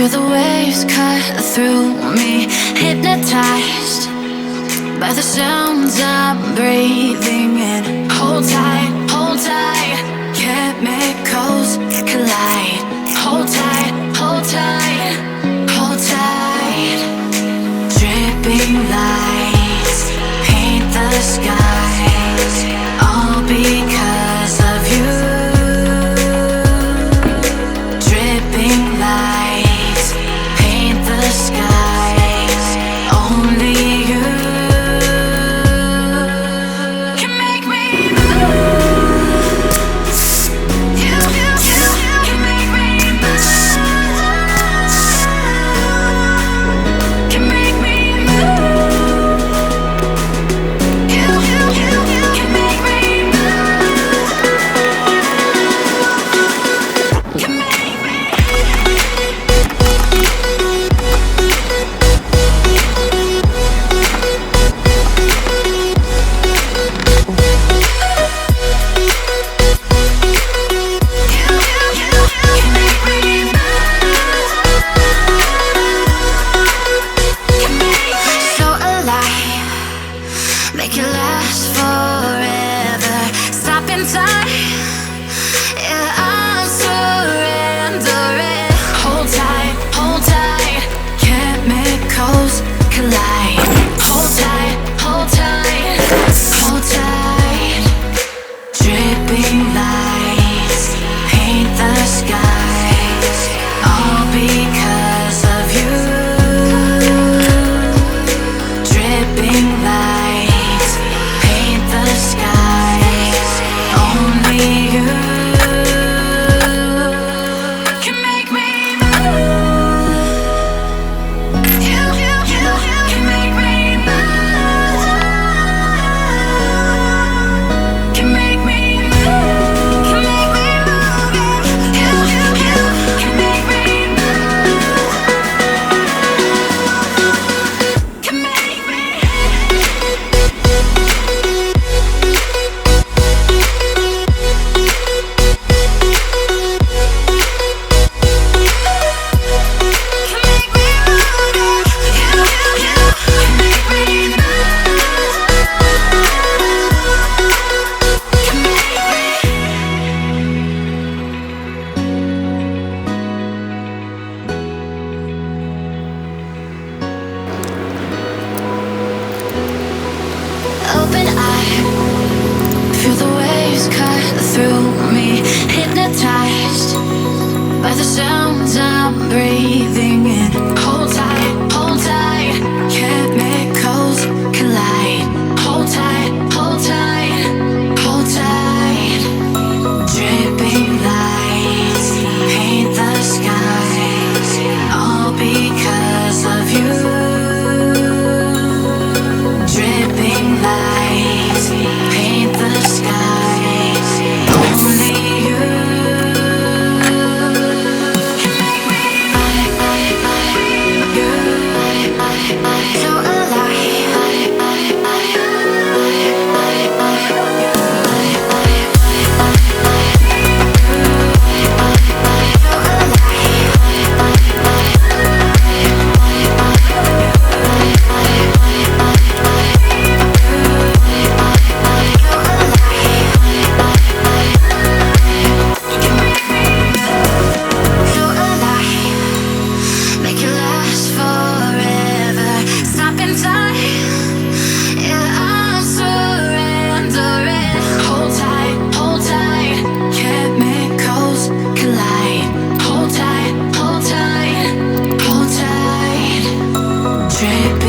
Feel the waves cut through me, hypnotized by the sounds I'm breathing in. Hold tight, hold tight, chemicals collide. Hold tight, hold tight, hold tight. Dripping lights paint the skies, all because of you. Dripping lights paint the skies, only you can make me move. You can make me move. Can make me move. You can make me move. Can make me. So alive, make it last forever. Stop in time, yeah, I'm surrendering. Hold tight, chemicals collide. Hold tight, hold tight, hold tight. Dripping lights paint the skies, all because of you. Dripping lights paint the skies, only you can make me move. You can make me move. Can make me move. Can make me move. You can make me move. Can make me. Can make me move. You can make me move. Can make Open eye, feel the waves cut through me, hypnotized by the sounds I'm breathing in. Hold tight, chemicals collide. Hold tight, hold tight, hold tight. Dripping lights paint the skies, all because of you. Dripping lights paint the skies, only you can make me. So make it last forever. Stop in time, yeah, I'm surrendering. Hold tight, chemicals collide. Hold tight, hold tight, hold tight. Drip